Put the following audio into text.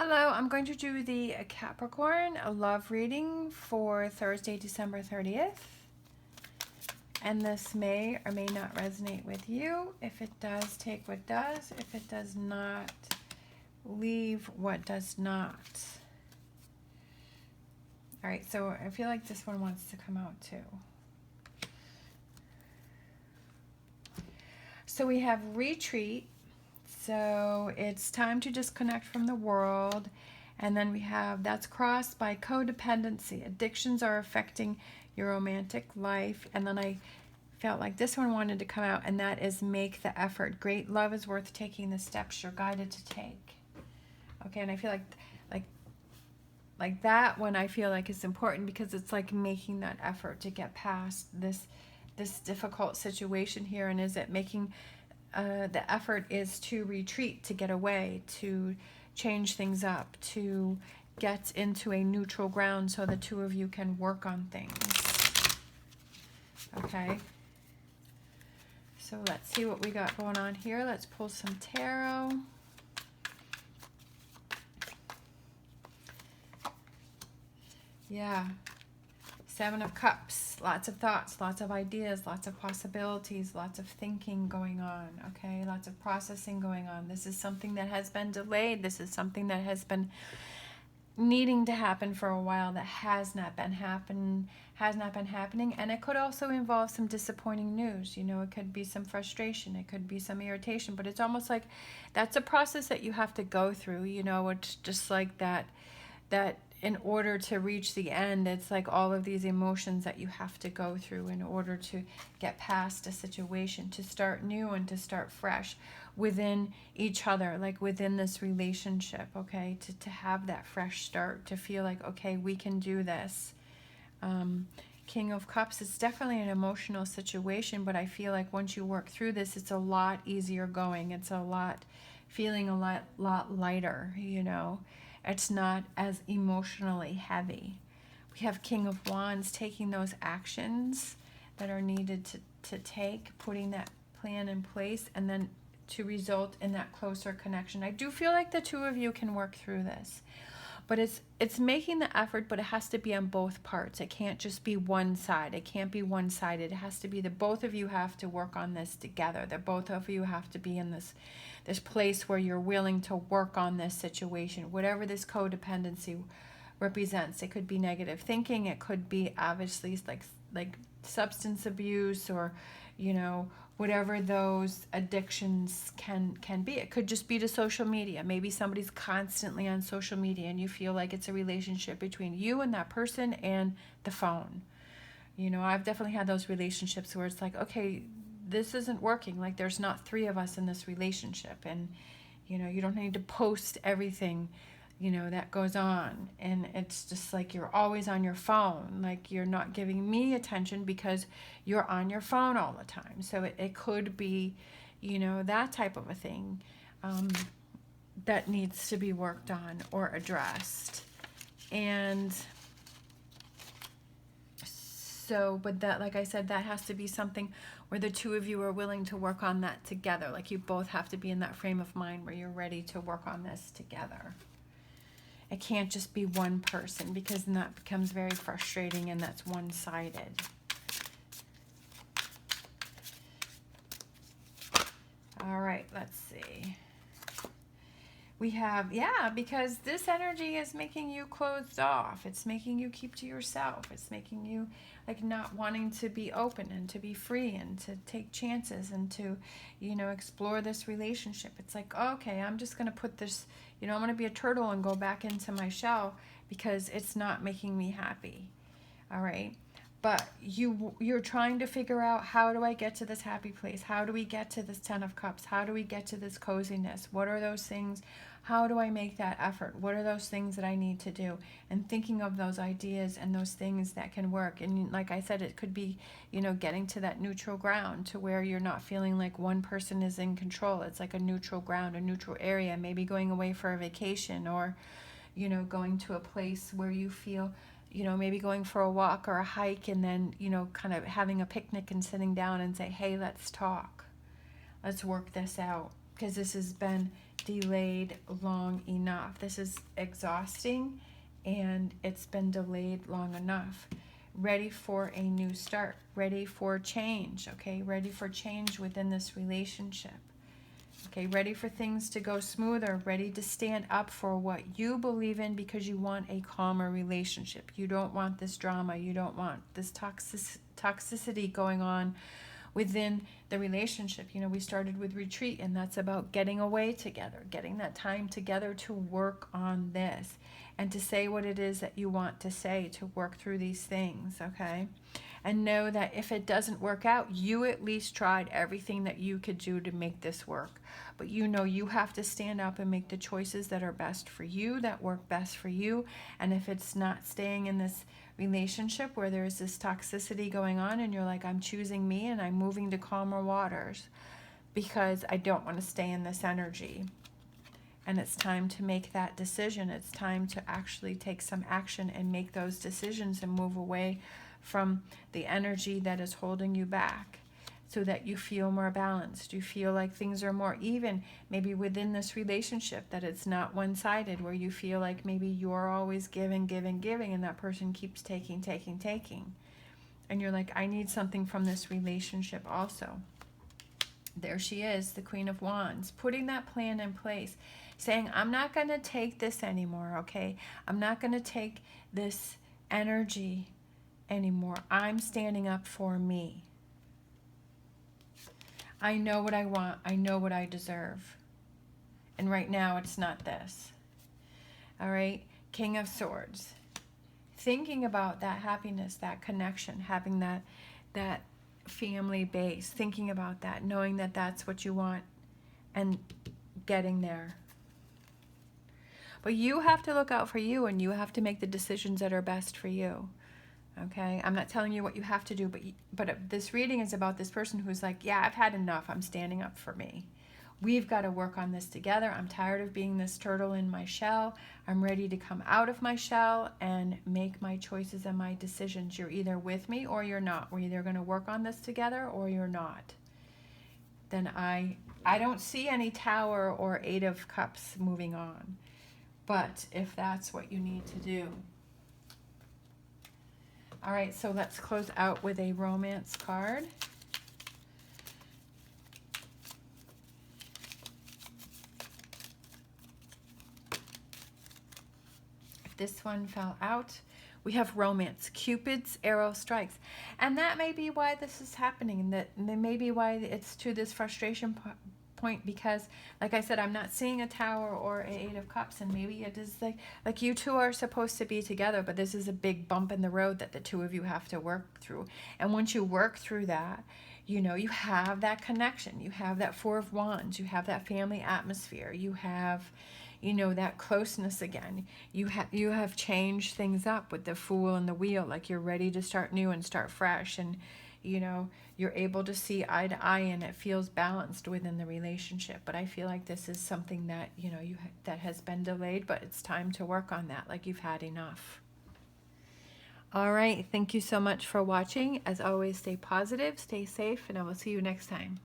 Hello, I'm going to do the Capricorn love reading for Thursday, December 30th. And this may or may not resonate with you. If it does, take what does. If it does not, leave what does not. All right, so I feel like this one wants to come out too. So we have retreat. So it's time to disconnect from the world. And then we have that's crossed by codependency. Addictions are affecting your romantic life. And then I felt like this one wanted to come out, and that is make the effort. Great love is worth taking the steps you're guided to take. Okay, and I feel like that one I feel like is important because it's like making that effort to get past this difficult situation here. And is it making the effort is to retreat, to get away, to change things up, to get into a neutral ground so the two of you can work on things. Okay. So let's see what we got going on here. Let's pull some tarot. Yeah. Seven of Cups. Lots of thoughts, lots of ideas, lots of possibilities, lots of thinking going on. Okay. Lots of processing going on. This is something that has been delayed. This is something that has been needing to happen for a while that has not been happening, and it could also involve some disappointing news. You know, it could be some frustration, it could be some irritation, but it's almost like that's a process that you have to go through. You know, it's just like that in order to reach the end, it's like all of these emotions that you have to go through in order to get past a situation, to start new and to start fresh within each other, like within this relationship, okay? To have that fresh start, to feel like, okay, we can do this. King of Cups, it's definitely an emotional situation, but I feel like once you work through this, it's a lot easier going. It's feeling a lot lighter, you know? It's not as emotionally heavy. We have King of Wands, taking those actions that are needed to take, putting that plan in place, and then to result in that closer connection. I do feel like the two of you can work through this, but it's making the effort, but it has to be on both parts. It can't just be one side. It can't be one-sided. It has to be that both of you have to work on this together, that both of you have to be in this place where you're willing to work on this situation, whatever this codependency represents. It could be negative thinking. It could be obviously like substance abuse, or, you know, whatever those addictions can be. It could just be to social media. Maybe somebody's constantly on social media and you feel like it's a relationship between you and that person and the phone. You know, I've definitely had those relationships where it's like, okay, this isn't working. Like, there's not three of us in this relationship, and, you know, you don't need to post everything, you know, that goes on. And it's just like you're always on your phone. Like, you're not giving me attention because you're on your phone all the time. So it could be, you know, that type of a thing that needs to be worked on or addressed. And so, but that, like I said, that has to be something where the two of you are willing to work on that together. Like, you both have to be in that frame of mind where you're ready to work on this together. It can't just be one person, because then that becomes very frustrating and that's one-sided. All right, let's see. We have, yeah, because this energy is making you closed off. It's making you keep to yourself. It's making you like not wanting to be open and to be free and to take chances and to, you know, explore this relationship. It's like, okay, I'm just going to put this, you know, I'm going to be a turtle and go back into my shell because it's not making me happy. All right. But you're trying to figure out, how do I get to this happy place? How do we get to this 10 of Cups? How do we get to this coziness? What are those things? How do I make that effort? What are those things that I need to do? And thinking of those ideas and those things that can work. And like I said, it could be, you know, getting to that neutral ground to where you're not feeling like one person is in control. It's like a neutral ground, a neutral area, maybe going away for a vacation, or, you know, going to a place where you feel, you know, maybe going for a walk or a hike, and then, you know, kind of having a picnic and sitting down and say, hey, let's talk. Let's work this out, because this has been delayed long enough. This is exhausting and it's been delayed long enough. Ready for a new start, ready for change, okay? Ready for change within this relationship. Okay, ready for things to go smoother, ready to stand up for what you believe in because you want a calmer relationship. You don't want this drama. You don't want this toxicity going on within the relationship. You know, we started with retreat, and that's about getting away together, getting that time together to work on this and to say what it is that you want to say, to work through these things, okay? And know that if it doesn't work out, you at least tried everything that you could do to make this work. But you know you have to stand up and make the choices that are best for you, that work best for you. And if it's not staying in this relationship where there's this toxicity going on and you're like, I'm choosing me and I'm moving to calmer waters because I don't want to stay in this energy. And it's time to make that decision. It's time to actually take some action and make those decisions and move away from the energy that is holding you back so that you feel more balanced. You feel like things are more even, maybe within this relationship, that it's not one-sided, where you feel like maybe you're always giving, giving, giving, and that person keeps taking, taking, taking. And you're like, I need something from this relationship also. There she is, the Queen of Wands, putting that plan in place, saying, I'm not going to take this anymore, okay? I'm not going to take this energy anymore. I'm standing up for me. I know what I want. I know what I deserve. And right now, it's not this. All right? King of Swords. Thinking about that happiness, that connection, having that family base, thinking about that, knowing that that's what you want and getting there. But you have to look out for you, and you have to make the decisions that are best for you. Okay, I'm not telling you what you have to do, but this reading is about this person who's like, yeah, I've had enough. I'm standing up for me. We've got to work on this together. I'm tired of being this turtle in my shell. I'm ready to come out of my shell and make my choices and my decisions. You're either with me or you're not. We're either going to work on this together or you're not. Then I don't see any Tower or Eight of Cups moving on. But if that's what you need to do. All right, so let's close out with a romance card. If this one fell out, we have romance. Cupid's arrow strikes. And that may be why this is happening. That may be why it's to this frustration point, because like I said, I'm not seeing a Tower or an Eight of Cups, and maybe it is like you two are supposed to be together, but this is a big bump in the road that the two of you have to work through. And once you work through that, you know, you have that connection, you have that Four of Wands, you have that family atmosphere, you have, you know, that closeness again. You have changed things up with the Fool and the Wheel, like you're ready to start new and start fresh, and you know, you're able to see eye to eye, and it feels balanced within the relationship. But I feel like this is something that, you know, that has been delayed, but it's time to work on that, like you've had enough. All right, thank you so much for watching. As always, stay positive, stay safe, and I will see you next time.